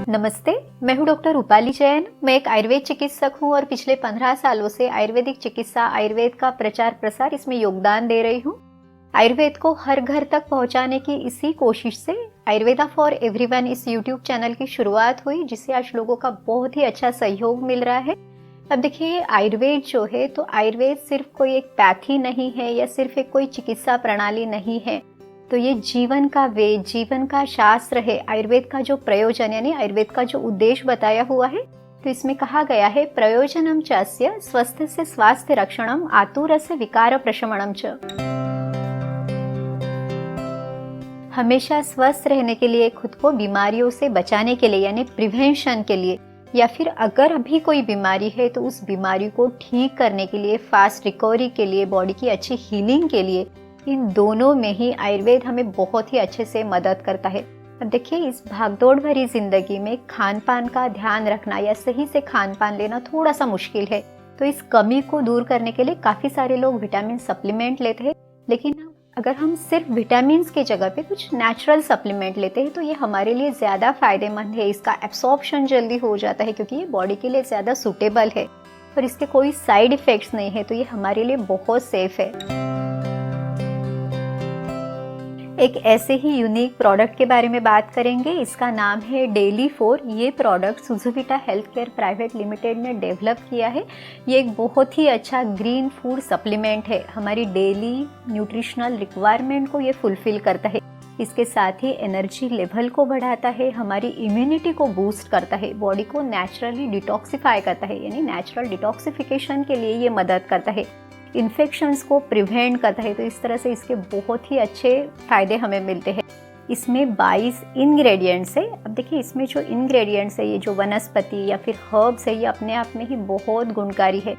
नमस्ते, मैं हूँ डॉक्टर रूपाली जैन। मैं एक आयुर्वेद चिकित्सक हूँ और पिछले 15 सालों से आयुर्वेदिक चिकित्सा, आयुर्वेद का प्रचार प्रसार इसमें योगदान दे रही हूँ। आयुर्वेद को हर घर तक पहुँचाने की इसी कोशिश से आयुर्वेदा फॉर एवरीवन इस यूट्यूब चैनल की शुरुआत हुई, जिससे आज लोगों का बहुत ही अच्छा सहयोग मिल रहा है। अब देखिए, आयुर्वेद जो है तो आयुर्वेद सिर्फ कोई एक पैथी नहीं है या सिर्फ एक कोई चिकित्सा प्रणाली नहीं है, तो ये जीवन का वेद, जीवन का शास्त्र है। आयुर्वेद का जो प्रयोजन यानी आयुर्वेद का जो उद्देश्य बताया हुआ है, तो इसमें कहा गया है प्रयोजनम चास्य स्वस्थस्य स्वास्थ्य रक्षणम आतुरस्य विकार प्रशमनम च। हमेशा स्वस्थ रहने के लिए, खुद को बीमारियों से बचाने के लिए यानी प्रिवेंशन के लिए, या फिर अगर अभी कोई बीमारी है तो उस बीमारी को ठीक करने के लिए, फास्ट रिकवरी के लिए, बॉडी की अच्छी हीलिंग के लिए, इन दोनों में ही आयुर्वेद हमें बहुत ही अच्छे से मदद करता है। अब देखिए, इस भागदौड़ भरी जिंदगी में खान पान का ध्यान रखना या सही से खान पान लेना थोड़ा सा मुश्किल है। तो इस कमी को दूर करने के लिए काफ़ी सारे लोग विटामिन सप्लीमेंट लेते हैं, लेकिन अगर हम सिर्फ विटामिन के जगह पे कुछ नेचुरल सप्लीमेंट लेते हैं तो ये हमारे लिए ज़्यादा फायदेमंद है। इसका एब्सॉर्प्शन जल्दी हो जाता है क्योंकि ये बॉडी के लिए ज़्यादा सूटेबल है और इसके कोई साइड इफ़ेक्ट्स नहीं है, तो ये हमारे लिए बहुत सेफ है। एक ऐसे ही यूनिक प्रोडक्ट के बारे में बात करेंगे। इसका नाम है डेली 4। ये product Sujuvita health care private limited ने डेवलप किया है। ये एक बहुत ही अच्छा ग्रीन फूड सप्लीमेंट है। हमारी डेली न्यूट्रिशनल रिक्वायरमेंट को ये फुलफिल करता है। इसके साथ ही एनर्जी लेवल को बढ़ाता है, हमारी इम्यूनिटी को बूस्ट करता है, बॉडी को नेचुरली डिटॉक्सिफाई करता है यानी नेचुरल डिटॉक्सिफिकेशन के लिए ये मदद करता है, इन्फेक्शंस को प्रिवेंट करता है। तो इस तरह से इसके बहुत ही अच्छे फायदे हमें मिलते हैं। इसमें 22 इंग्रेडिएंट्स है। अब देखिए, इसमें जो इंग्रेडिएंट्स है, ये जो वनस्पति या फिर हर्ब्स है, ये अपने आप में ही बहुत गुणकारी है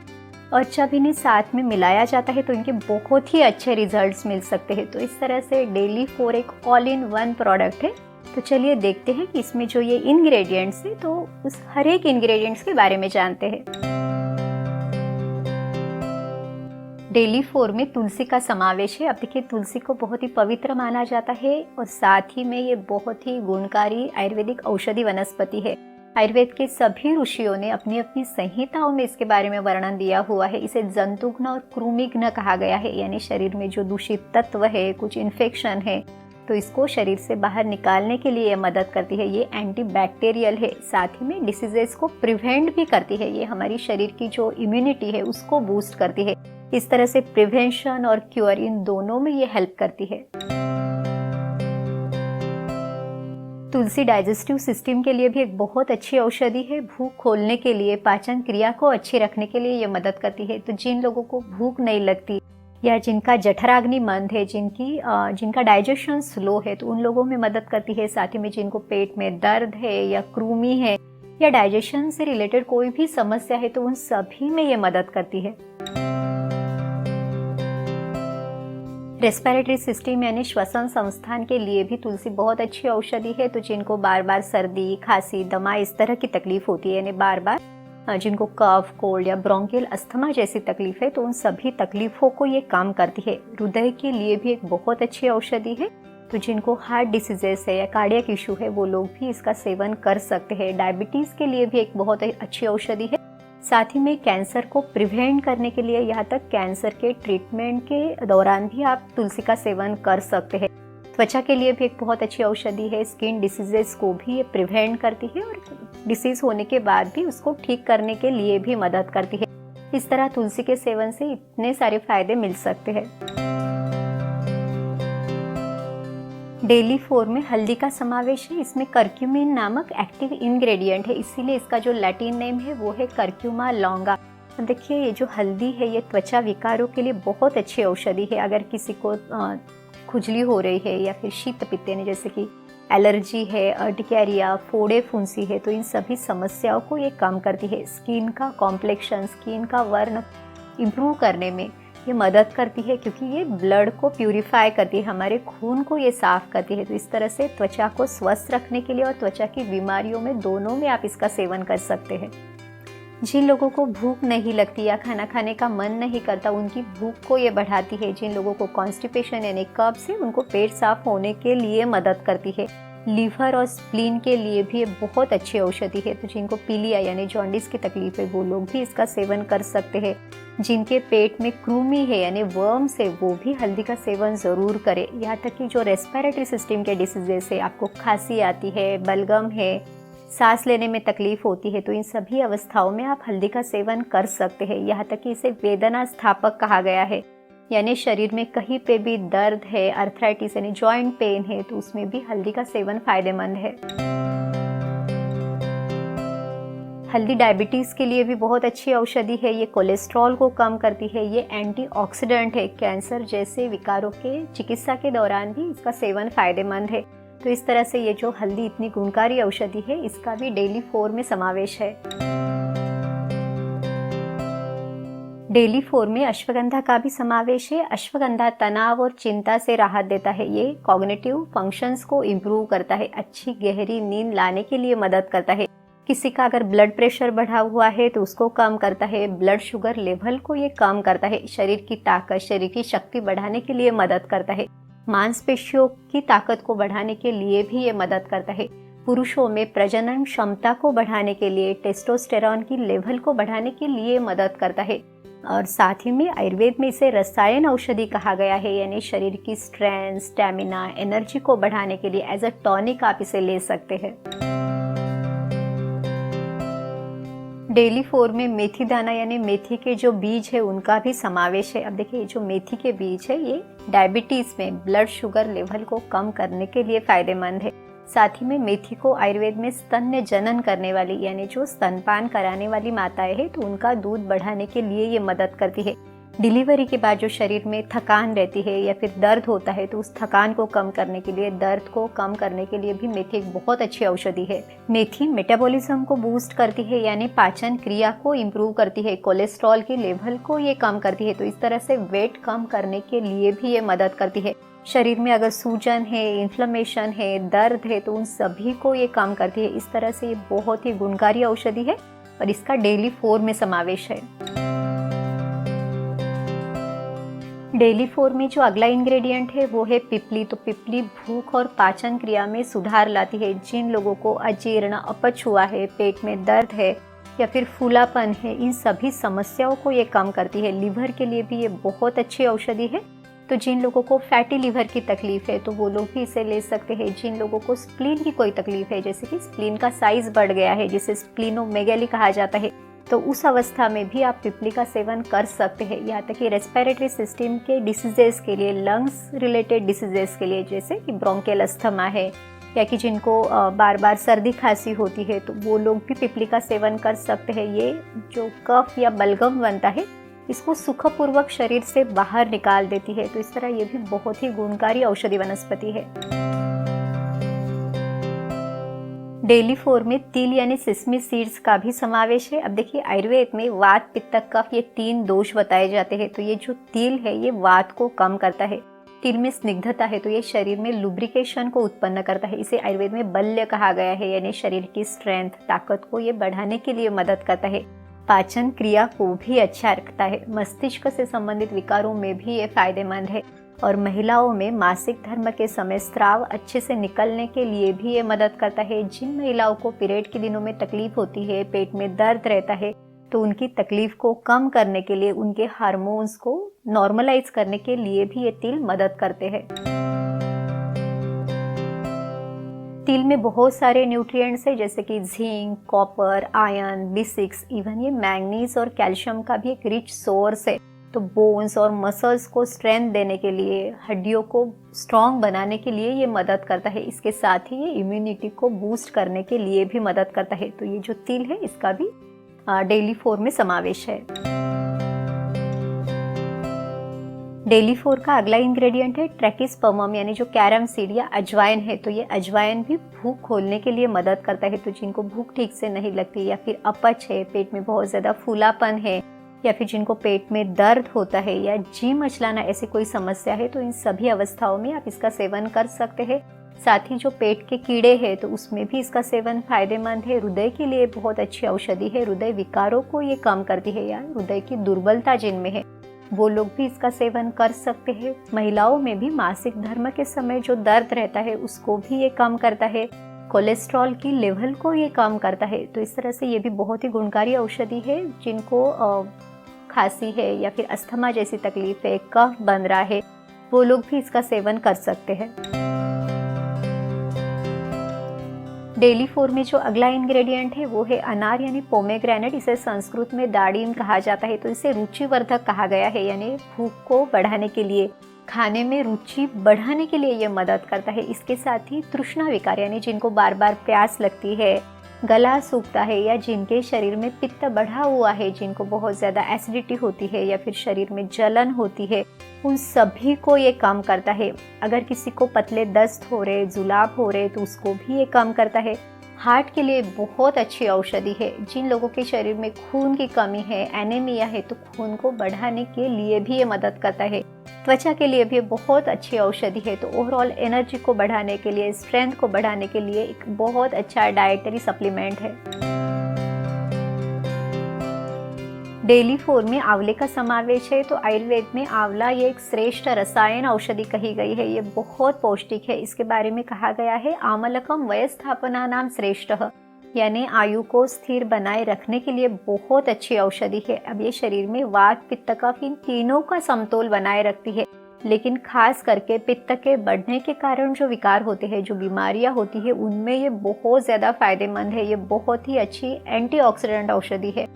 और जब इन्हें साथ में मिलाया जाता है तो इनके बहुत ही अच्छे रिजल्ट्स मिल सकते हैं। तो इस तरह से डेली 4 एक ऑल इन वन प्रोडक्ट है। तो चलिए देखते हैं कि इसमें जो ये इंग्रेडिएंट्स है तो उस हर एक इंग्रेडिएंट्स के बारे में जानते हैं। डेली 4 में तुलसी का समावेश है। अब देखिए, तुलसी को बहुत ही पवित्र माना जाता है और साथ ही में ये बहुत ही गुणकारी आयुर्वेदिक औषधि वनस्पति है। आयुर्वेद के सभी ऋषियों ने अपनी अपनी संहिताओं में इसके बारे में वर्णन दिया हुआ है। इसे जंतुघ्न और कृमिघ्न कहा गया है, यानी शरीर में जो दूषित तत्व है, कुछ इन्फेक्शन है, तो इसको शरीर से बाहर निकालने के लिए मदद करती है। ये एंटीबैक्टीरियल है, साथ ही में डिसीजेस को प्रिवेंट भी करती है। ये हमारी शरीर की जो इम्यूनिटी है उसको बूस्ट करती है। इस तरह से प्रिवेंशन और क्योर, इन दोनों में ये हेल्प करती है। तुलसी डाइजेस्टिव सिस्टम के लिए भी एक बहुत अच्छी औषधि है। भूख खोलने के लिए, पाचन क्रिया को अच्छी रखने के लिए ये मदद करती है। तो जिन लोगों को भूख नहीं लगती या जिनका जठराग्नि मंद है, जिनका डाइजेशन स्लो है, तो उन लोगों में मदद करती है। साथ ही में जिनको पेट में दर्द है या कृमि है या डाइजेशन से रिलेटेड कोई भी समस्या है, तो उन सभी में ये मदद करती है। रेस्पिरेटरी सिस्टम यानी श्वसन संस्थान के लिए भी तुलसी बहुत अच्छी औषधि है। तो जिनको बार बार सर्दी, खांसी, दमा इस तरह की तकलीफ होती है, यानी बार बार जिनको कफ, कोल्ड या ब्रोंकियल अस्थमा जैसी तकलीफ है, तो उन सभी तकलीफों को ये काम करती है। हृदय के लिए भी एक बहुत अच्छी औषधि है। तो जिनको हार्ट डिसीजेस है या कार्डियक इशू है, वो लोग भी इसका सेवन कर सकते हैं। डायबिटीज़ के लिए भी एक बहुत अच्छी औषधि है। साथ ही में कैंसर को प्रिवेंट करने के लिए, यहाँ तक कैंसर के ट्रीटमेंट के दौरान भी आप तुलसी का सेवन कर सकते हैं। त्वचा के लिए भी एक बहुत अच्छी औषधि है। स्किन डिसीजेस को भी ये प्रिवेंट करती है और डिसीज होने के बाद भी उसको ठीक करने के लिए भी मदद करती है। इस तरह तुलसी के सेवन से इतने सारे फायदे मिल सकते हैं। डेली 4 में हल्दी का समावेश है। इसमें करक्यूमिन नामक एक्टिव इंग्रेडिएंट है, इसीलिए इसका जो लैटिन नेम है वो है करक्यूमा लॉन्गा। देखिए, ये जो हल्दी है ये त्वचा विकारों के लिए बहुत अच्छी औषधि है। अगर किसी को खुजली हो रही है या फिर शीत पित्त यानी जैसे कि एलर्जी है, अर्टिकेरिया, फोड़े फुंसी है, तो इन सभी समस्याओं को ये कम करती है। स्किन का कॉम्प्लेक्शन, स्किन का वर्ण इम्प्रूव करने में ये मदद करती है, क्योंकि ये ब्लड को प्यूरिफाई करती है, हमारे खून को ये साफ करती है। तो इस तरह से त्वचा को स्वस्थ रखने के लिए और त्वचा की बीमारियों में, दोनों में आप इसका सेवन कर सकते हैं। जिन लोगों को भूख नहीं लगती या खाना खाने का मन नहीं करता, उनकी भूख को ये बढ़ाती है। जिन लोगों को कॉन्स्टिपेशन यानी कब्ज है, उनको पेट साफ होने के लिए मदद करती है। लीवर और स्प्लीन के लिए भी ये बहुत अच्छी औषधि है। तो जिनको पीलिया यानी जॉन्डिस की तकलीफ है वो लोग भी इसका सेवन कर सकते हैं। जिनके पेट में कृमि है यानी वर्म्स है वो भी हल्दी का सेवन ज़रूर करें। यहाँ तक कि जो रेस्पिरेटरी सिस्टम के डिसीजेस है, आपको खांसी आती है, बलगम है, सांस लेने में तकलीफ होती है, तो इन सभी अवस्थाओं में आप हल्दी का सेवन कर सकते हैं। यहाँ तक कि इसे वेदना स्थापक कहा गया है, यानी शरीर में कहीं पे भी दर्द है, अर्थराइटिस यानी जॉइंट पेन है, तो उसमें भी हल्दी का सेवन फायदेमंद है। हल्दी डायबिटीज़ के लिए भी बहुत अच्छी औषधि है। ये कोलेस्ट्रॉल को कम करती है, ये एंटीऑक्सीडेंट है। कैंसर जैसे विकारों के चिकित्सा के दौरान भी इसका सेवन फायदेमंद है। तो इस तरह से ये जो हल्दी इतनी गुणकारी औषधि है इसका भी डेली 4 में समावेश है। डेली 4 में अश्वगंधा का भी समावेश है। अश्वगंधा तनाव और चिंता से राहत देता है। ये कॉग्निटिव फंक्शंस को इम्प्रूव करता है, अच्छी गहरी नींद लाने के लिए मदद करता है। किसी का अगर ब्लड प्रेशर बढ़ा हुआ है तो उसको कम करता है, ब्लड शुगर लेवल को ये कम करता है, शरीर की ताकत, शरीर की शक्ति बढ़ाने के लिए मदद करता है, मांसपेशियों की ताकत को बढ़ाने के लिए भी ये मदद करता है, पुरुषों में प्रजनन क्षमता को बढ़ाने के लिए, टेस्टोस्टेरॉन की लेवल को बढ़ाने के लिए मदद करता है। और साथ ही में आयुर्वेद में इसे रसायन औषधि कहा गया है, यानी शरीर की स्ट्रेंथ, स्टैमिना, एनर्जी को बढ़ाने के लिए एज अ टॉनिक आप इसे ले सकते हैं। डेली 4 में मेथी दाना यानी मेथी के जो बीज है उनका भी समावेश है। अब देखिए जो मेथी के बीज है ये डायबिटीज़ में ब्लड शुगर लेवल को कम करने के लिए फायदेमंद है। साथ ही में मेथी को आयुर्वेद में स्तन्य जनन करने वाली यानी जो स्तनपान कराने वाली माताएं हैं तो उनका दूध बढ़ाने के लिए ये मदद करती है। डिलीवरी के बाद जो शरीर में थकान रहती है या फिर दर्द होता है तो उस थकान को कम करने के लिए, दर्द को कम करने के लिए भी मेथी एक बहुत अच्छी औषधि है। मेथी मेटाबॉलिज्म को बूस्ट करती है यानी पाचन क्रिया को इम्प्रूव करती है, कोलेस्ट्रॉल के लेवल को ये कम करती है, तो इस तरह से वेट कम करने के लिए भी ये मदद करती है। शरीर में अगर सूजन है, इन्फ्लेमेशन है, दर्द है तो उन सभी को ये कम करती है। इस तरह से ये बहुत ही गुणकारी औषधि है और इसका डेली 4 में समावेश है। डेली 4 में जो अगला इंग्रेडिएंट है वो है पिपली। तो पिपली भूख और पाचन क्रिया में सुधार लाती है। जिन लोगों को अजीर्ण, अपच हुआ है, पेट में दर्द है या फिर फूलापन है, इन सभी समस्याओं को ये कम करती है। लीवर के लिए भी ये बहुत अच्छी औषधि है। तो जिन लोगों को फैटी लीवर की तकलीफ है तो वो लोग भी इसे ले सकते हैं। जिन लोगों को स्प्लीन की कोई तकलीफ है, जैसे कि स्प्लीन का साइज बढ़ गया है जिसे स्प्लीनोमेगैली कहा जाता है, तो उस अवस्था में भी आप पिपली का सेवन कर सकते हैं। यहाँ तक कि रेस्पिरेटरी सिस्टम के डिसीजेस के लिए, लंग्स रिलेटेड डिसीजेस के लिए, जैसे कि ब्रोंकियल अस्थमा है या कि जिनको बार बार सर्दी खांसी होती है तो वो लोग भी पिपली का सेवन कर सकते हैं। ये जो कफ या बलगम बनता है इसको सुखपूर्वक शरीर से बाहर निकाल देती है। तो इस तरह ये भी बहुत ही गुणकारी औषधि वनस्पति है। डेली 4 में तिल यानी सिसमी सीड्स का भी समावेश है। अब देखिए आयुर्वेद में वात, पित्त, कफ ये 3 दोष बताए जाते हैं। तो ये जो तिल है ये वात को कम करता है। तिल में स्निग्धता है तो ये शरीर में लुब्रिकेशन को उत्पन्न करता है। इसे आयुर्वेद में बल्य कहा गया है, यानी शरीर की स्ट्रेंथ, ताकत को ये बढ़ाने के लिए मदद करता है। पाचन क्रिया को भी अच्छा रखता है। मस्तिष्क से संबंधित विकारों में भी ये फायदेमंद है और महिलाओं में मासिक धर्म के समय स्राव अच्छे से निकलने के लिए भी ये मदद करता है। जिन महिलाओं को पीरियड के दिनों में तकलीफ होती है, पेट में दर्द रहता है, तो उनकी तकलीफ को कम करने के लिए, उनके हार्मोन्स को नॉर्मलाइज करने के लिए भी ये तिल मदद करते हैं। तिल में बहुत सारे न्यूट्रिएंट्स हैं जैसे कि zinc, copper, iron, B6, even ये मैंगनीज और कैल्शियम का भी एक रिच सोर्स है। तो बोन्स और मसल्स को स्ट्रेंथ देने के लिए, हड्डियों को स्ट्रॉन्ग बनाने के लिए ये मदद करता है। इसके साथ ही ये इम्यूनिटी को बूस्ट करने के लिए भी मदद करता है। तो ये जो तिल है इसका भी डेली 4 में समावेश है। डेली 4 का अगला इंग्रेडिएंट है ट्रैकिस्पर्मम यानी जो कैरम सीड या अजवाइन है। तो ये अजवाइन भी भूख खोलने के लिए मदद करता है। तो जिनको भूख ठीक से नहीं लगती या फिर अपच है, पेट में बहुत ज़्यादा फूलापन है या फिर जिनको पेट में दर्द होता है या जी मचलाना ऐसी कोई समस्या है, तो इन सभी अवस्थाओं में आप इसका सेवन कर सकते हैं। साथ ही जो पेट के कीड़े हैं तो उसमें भी इसका सेवन फायदेमंद है। हृदय के लिए बहुत अच्छी औषधि है। हृदय विकारों को ये कम करती है या हृदय की दुर्बलता जिनमें है वो लोग भी इसका सेवन कर सकते हैं। महिलाओं में भी मासिक धर्म के समय जो दर्द रहता है उसको भी ये कम करता है। कोलेस्ट्रॉल की लेवल को ये कम करता है। तो इस तरह से ये भी बहुत ही गुणकारी औषधि है। जिनको खांसी है या फिर अस्थमा जैसी तकलीफ है, कफ बन रहा है, वो लोग भी इसका सेवन कर सकते हैं। डेली 4 में जो अगला इंग्रेडिएंट है वो है अनार यानी पोमेग्रेनेट। इसे संस्कृत में दाड़ीम कहा जाता है। तो इसे रुचिवर्धक कहा गया है, यानी भूख को बढ़ाने के लिए, खाने में रुचि बढ़ाने के लिए ये मदद करता है। इसके साथ ही तृष्णा विकार यानी जिनको बार बार प्यास लगती है, गला सूखता है, या जिनके शरीर में पित्त बढ़ा हुआ है, जिनको बहुत ज़्यादा एसिडिटी होती है या फिर शरीर में जलन होती है, उन सभी को ये कम करता है। अगर किसी को पतले दस्त हो रहे, जुलाब हो रहे, तो उसको भी ये कम करता है। हार्ट के लिए बहुत अच्छी औषधि है। जिन लोगों के शरीर में खून की कमी है, एनीमिया है, तो खून को बढ़ाने के लिए भी ये मदद करता है। त्वचा के लिए भी बहुत अच्छी औषधि है। तो ओवरऑल एनर्जी को बढ़ाने के लिए, स्ट्रेंथ को बढ़ाने के लिए एक बहुत अच्छा डाइटरी सप्लीमेंट है। डेली 4 में आंवले का समावेश है। तो आयुर्वेद में आंवला ये एक श्रेष्ठ रसायन औषधि कही गई है। ये बहुत पौष्टिक है। इसके बारे में कहा गया है आमलकम वयस्थापना नाम श्रेष्ठ, यानी आयु को स्थिर बनाए रखने के लिए बहुत अच्छी औषधि है। अब ये शरीर में वात, पित्त, कफ इन तीनों का समतोल बनाए रखती है। लेकिन खास करके पित्त के बढ़ने के कारण जो विकार होते हैं, जो बीमारियां होती है, उनमें ये बहुत ज़्यादा फायदेमंद है। ये बहुत ही अच्छी एंटीऑक्सीडेंट औषधि है।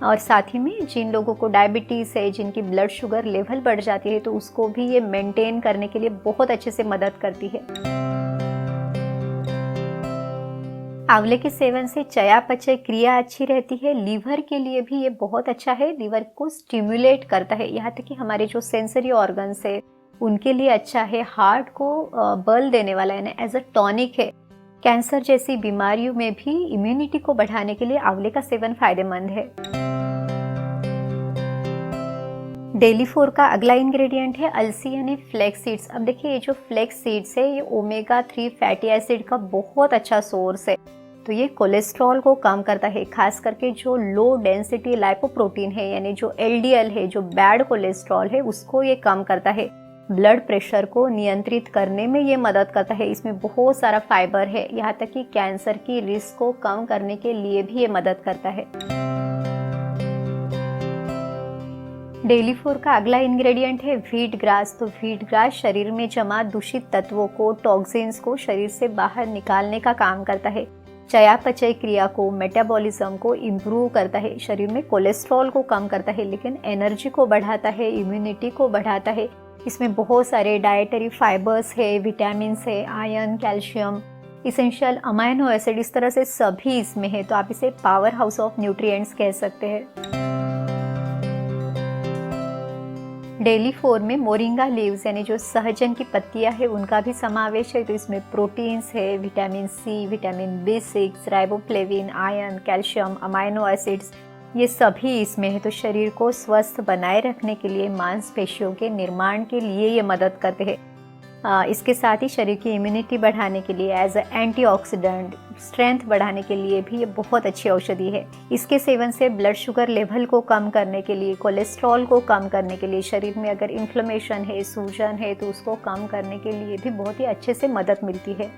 और साथ ही में जिन लोगों को डायबिटीज़ है, जिनकी ब्लड शुगर लेवल बढ़ जाती है, तो उसको भी ये मेंटेन करने के लिए बहुत अच्छे से मदद करती है। आंवले के सेवन से चयापचय क्रिया अच्छी रहती है। लीवर के लिए भी ये बहुत अच्छा है। लीवर को स्टिमुलेट करता है। यहाँ तक कि हमारे जो सेंसरी ऑर्गन्स है उनके लिए अच्छा है। हार्ट को बल देने वाला है, एज अ टॉनिक है। कैंसर जैसी बीमारियों में भी इम्यूनिटी को बढ़ाने के लिए आंवले का सेवन फायदेमंद है। डेली 4 का अगला इंग्रेडिएंट है अलसी यानी फ्लैक्स सीड्स। अब देखिए, ये जो फ्लैक्स सीड्स है ये ओमेगा 3 फैटी एसिड का बहुत अच्छा सोर्स है। तो ये कोलेस्ट्रॉल को कम करता है। खास करके जो लो डेंसिटी लाइपोप्रोटीन है, यानी जो एलडीएल है, जो बैड कोलेस्ट्रॉल है, उसको ये कम करता है। ब्लड प्रेशर को नियंत्रित करने में ये मदद करता है। इसमें बहुत सारा फाइबर है। यहाँ तक कि कैंसर की रिस्क को कम करने के लिए भी ये मदद करता है। डेली 4 का अगला इंग्रेडिएंट है व्हीट ग्रास। तो व्हीट ग्रास शरीर में जमा दूषित तत्वों को, टॉक्सिन्स को शरीर से बाहर निकालने का काम करता है। चयापचय क्रिया को, मेटाबॉलिज्म को इम्प्रूव करता है। शरीर में कोलेस्ट्रॉल को कम करता है, लेकिन एनर्जी को बढ़ाता है, इम्यूनिटी को बढ़ाता है। इसमें बहुत सारे डाइटरी फाइबर्स है, विटामिन है, iron, calcium, essential amino acid, इस तरह से सभी इसमें है। तो आप इसे पावर हाउस ऑफ न्यूट्रिएंट्स कह सकते हैं। डेली 4 में मोरिंगा लीव्स यानी जो सहजन की पत्तियां है उनका भी समावेश है। तो इसमें प्रोटीन्स है, vitamin C, vitamin B6, riboflavin, iron, calcium, amino acids, ये सभी इसमें है। तो शरीर को स्वस्थ बनाए रखने के लिए, मांसपेशियों के निर्माण के लिए ये मदद करते हैं। इसके साथ ही शरीर की इम्यूनिटी बढ़ाने के लिए, एज अ एंटीऑक्सीडेंट, स्ट्रेंथ बढ़ाने के लिए भी ये बहुत अच्छी औषधि है। इसके सेवन से ब्लड शुगर लेवल को कम करने के लिए, कोलेस्ट्रॉल को कम करने के लिए, शरीर में अगर इन्फ्लेमेशन है, सूजन है, तो उसको कम करने के लिए भी बहुत ही अच्छे से मदद मिलती है।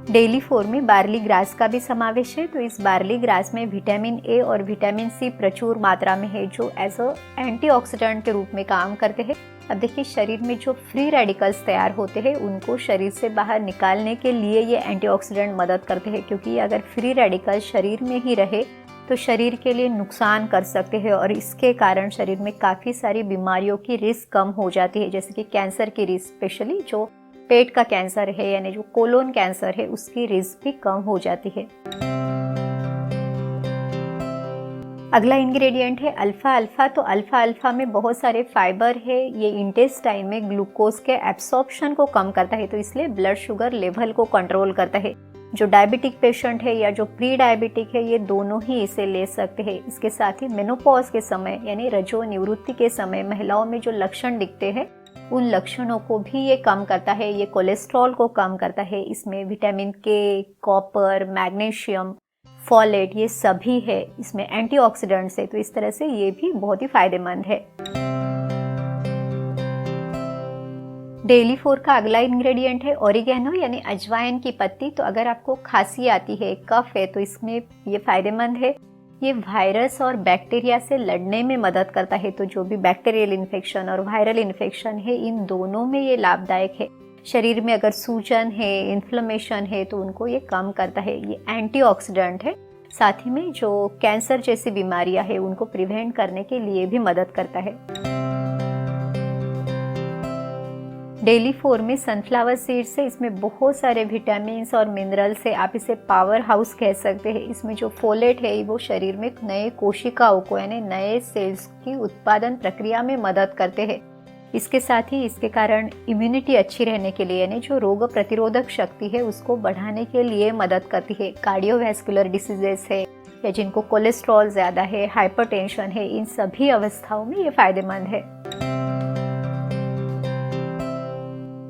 डेली 4 में बार्ली ग्रास का भी समावेश है। तो इस बार्ली ग्रास में विटामिन ए और विटामिन सी प्रचुर मात्रा में है, जो एज अ एंटीऑक्सीडेंट के रूप में काम करते हैं। अब देखिए, शरीर में जो फ्री रेडिकल्स तैयार होते हैं उनको शरीर से बाहर निकालने के लिए ये एंटीऑक्सीडेंट मदद करते हैं, क्योंकि अगर फ्री रेडिकल शरीर में ही रहे तो शरीर के लिए नुकसान कर सकते हैं और इसके कारण शरीर में काफ़ी सारी बीमारियों की रिस्क कम हो जाती है, जैसे कि कैंसर की रिस्क, स्पेशली जो पेट का कैंसर है यानी जो कोलोन कैंसर है, उसकी रिस्क भी कम हो जाती है। अगला इंग्रेडिएंट है अल्फा अल्फा। तो अल्फा अल्फा में बहुत सारे फाइबर है। ये इंटेस्टाइन में ग्लूकोज के एब्सॉर्प्शन को कम करता है, तो इसलिए ब्लड शुगर लेवल को कंट्रोल करता है। जो डायबिटिक पेशेंट है या जो प्री डायबिटिक है, ये दोनों ही इसे ले सकते हैं। इसके साथ ही मेनोपॉज के समय यानी रजो निवृत्ति के समय महिलाओं में जो लक्षण दिखते हैं, उन लक्षणों को भी ये कम करता है। ये कोलेस्ट्रॉल को कम करता है। इसमें विटामिन के, कॉपर, मैग्नीशियम, फॉलेट, ये सभी है, इसमें एंटीऑक्सीडेंट्स है, तो इस तरह से ये भी बहुत ही फायदेमंद है। डेली 4 का अगला इंग्रेडिएंट है ओरिगेनो यानी अजवाइन की पत्ती। तो अगर आपको खांसी आती है, कफ है, तो इसमें ये फायदेमंद है। ये वायरस और बैक्टीरिया से लड़ने में मदद करता है। तो जो भी बैक्टीरियल इन्फेक्शन और वायरल इन्फेक्शन है, इन दोनों में ये लाभदायक है। शरीर में अगर सूजन है, इन्फ्लेमेशन है, तो उनको ये कम करता है। ये एंटीऑक्सीडेंट है। साथ ही में जो कैंसर जैसी बीमारियां है, उनको प्रिवेंट करने के लिए भी मदद करता है। डेली 4 में सनफ्लावर सीड्स है। इसमें बहुत सारे विटामिन्स और मिनरल्स है। आप इसे पावर हाउस कह सकते हैं। इसमें जो फोलेट है, वो शरीर में नए कोशिकाओं को यानी नए सेल्स की उत्पादन प्रक्रिया में मदद करते हैं। इसके साथ ही इसके कारण इम्यूनिटी अच्छी रहने के लिए यानी जो रोग प्रतिरोधक शक्ति है, उसको बढ़ाने के लिए मदद करती है। कार्डियोवैस्कुलर डिसीजेस है या जिनको कोलेस्ट्रॉल ज़्यादा है, हाइपरटेंशन है, इन सभी अवस्थाओं में ये फायदेमंद है।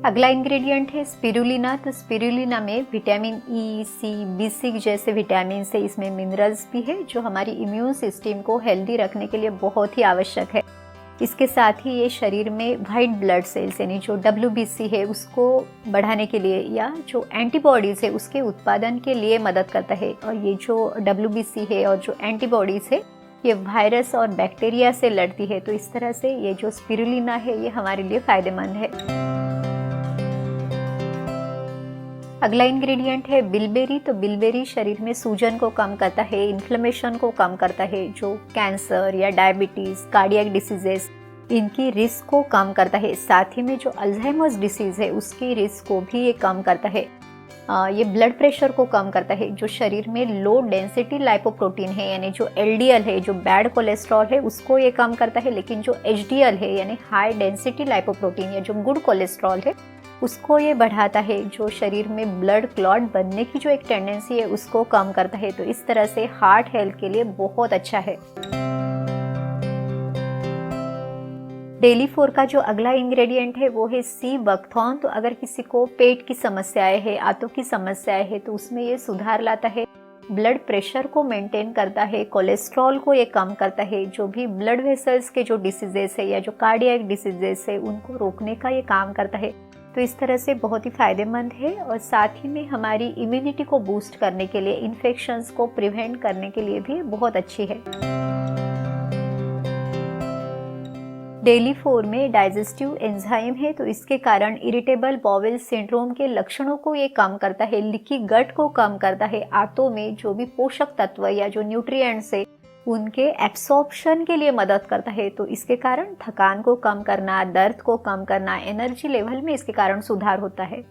अगला इंग्रेडिएंट है स्पिरुलिना। तो स्पिरुलिना में विटामिन ई, सी, B6 जैसे विटामिन है। इसमें मिनरल्स भी है जो हमारी इम्यून सिस्टम को हेल्दी रखने के लिए बहुत ही आवश्यक है। इसके साथ ही ये शरीर में वाइट ब्लड सेल्स यानी जो WBC है, उसको बढ़ाने के लिए या जो एंटीबॉडीज़ है, उसके उत्पादन के लिए मदद करता है। और ये जो WBC है और जो एंटीबॉडीज़ है, ये वायरस और बैक्टीरिया से लड़ती है। तो इस तरह से ये जो स्पिरुलिना है, ये हमारे लिए फायदेमंद है। अगला इंग्रेडिएंट है बिलबेरी। तो बिलबेरी शरीर में सूजन को कम करता है, इन्फ्लेमेशन को कम करता है। जो कैंसर या डायबिटीज़, कार्डियक डिसीजेस, इनकी रिस्क को कम करता है। साथ ही में जो अल्जाइमर्स डिसीज़ है, उसकी रिस्क को भी ये कम करता है। ये ब्लड प्रेशर को कम करता है। जो शरीर में लो डेंसिटी लाइपोप्रोटीन है यानी जो LDL है, जो बैड कोलेस्ट्रॉल है, उसको ये कम करता है। लेकिन जो HDL है यानी हाई डेंसिटी लाइपोप्रोटीन या जो गुड कोलेस्ट्रॉल है, उसको ये बढ़ाता है। जो शरीर में ब्लड क्लॉट बनने की जो एक टेंडेंसी है, उसको कम करता है। तो इस तरह से हार्ट हेल्थ के लिए बहुत अच्छा है। डेली 4 का जो अगला इंग्रेडिएंट है, वो है सी बकथॉर्न। तो अगर किसी को पेट की समस्याएं है, आंतों की समस्याएं है, तो उसमें ये सुधार लाता है। ब्लड प्रेशर को मेंटेन करता है, कोलेस्ट्रॉल को ये कम करता है। जो भी ब्लड वेसल्स के जो डिसीजेस है या जो कार्डियक डिसीजेस है, उनको रोकने का ये काम करता है। तो इस तरह से बहुत ही फायदेमंद है। और साथ ही में हमारी इम्यूनिटी को बूस्ट करने के लिए, इन्फेक्शंस को प्रिवेंट करने के लिए भी बहुत अच्छी है। डेली 4 में डाइजेस्टिव एंजाइम है। तो इसके कारण इरिटेबल बाउल सिंड्रोम के लक्षणों को ये कम करता है, लीकी गट को कम करता है। आंतों में जो भी पोषक तत्व या जो न्यूट्रिएंट्स है, उनके एब्सॉर्प्शन के लिए मदद करता है। तो इसके कारण थकान को कम करना, दर्द को कम करना, एनर्जी लेवल में इसके कारण सुधार होता है।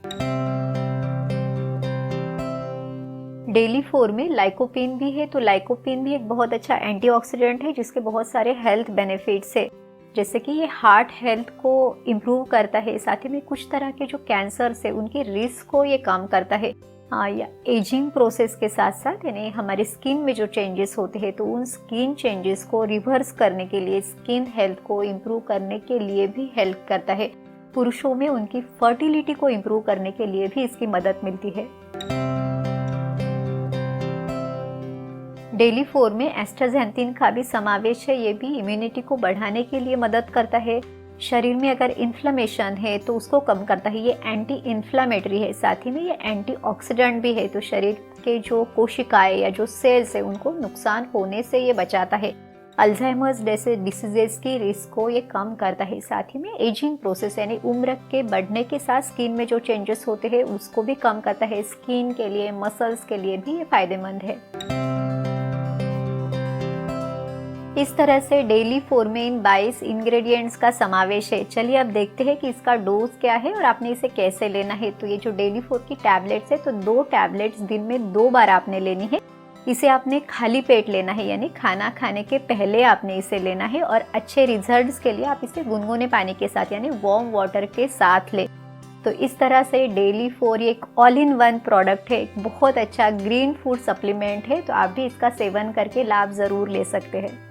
डेली 4 में लाइकोपीन भी है। तो लाइकोपीन भी एक बहुत अच्छा एंटीऑक्सीडेंट है, जिसके बहुत सारे हेल्थ बेनिफिट्स है। जैसे कि ये हार्ट हेल्थ को इम्प्रूव करता है। साथ ही में कुछ तरह के जो कैंसर्स है, उनकी रिस्क को ये कम करता है। या एजिंग प्रोसेस के साथ साथ यानी हमारी स्किन में जो चेंजेस होते हैं, तो उन स्किन चेंजेस को रिवर्स करने के लिए, स्किन हेल्थ को इम्प्रूव करने के लिए भी हेल्प करता है। पुरुषों में उनकी फर्टिलिटी को इम्प्रूव करने के लिए भी इसकी मदद मिलती है। डेली 4 में एस्टाजेंथिन का भी समावेश है। ये भी इम्यूनिटी को बढ़ाने के लिए मदद करता है। शरीर में अगर इन्फ्लेमेशन है, तो उसको कम करता है। ये एंटी इन्फ्लामेटरी है। साथ ही में ये एंटीऑक्सीडेंट भी है। तो शरीर के जो कोशिकाएं या जो सेल्स है, उनको नुकसान होने से ये बचाता है। अल्जाइमर्स जैसे डिसीजेस की रिस्क को ये कम करता है। साथ ही में एजिंग प्रोसेस यानी उम्र के बढ़ने के साथ स्किन में जो चेंजेस होते हैं, उसको भी कम करता है। स्किन के लिए, मसल्स के लिए भी ये फायदेमंद है। इस तरह से डेली 4 में इन 22 इंग्रेडिएंट्स का समावेश है। चलिए अब देखते हैं कि इसका डोज क्या है और आपने इसे कैसे लेना है। तो ये जो डेली 4 की टैबलेट्स है, तो 2 टैबलेट्स दिन में 2 बार आपने लेनी है। इसे आपने खाली पेट लेना है, यानी खाना खाने के पहले आपने इसे लेना है। और अच्छे रिजल्ट्स के लिए आप इसे गुनगुने पानी के साथ यानी वार्म वाटर के साथ लें। तो इस तरह से डेली 4 एक ऑल इन वन प्रोडक्ट है, एक बहुत अच्छा ग्रीन फूड सप्लीमेंट है। तो आप भी इसका सेवन करके लाभ ज़रूर ले सकते हैं।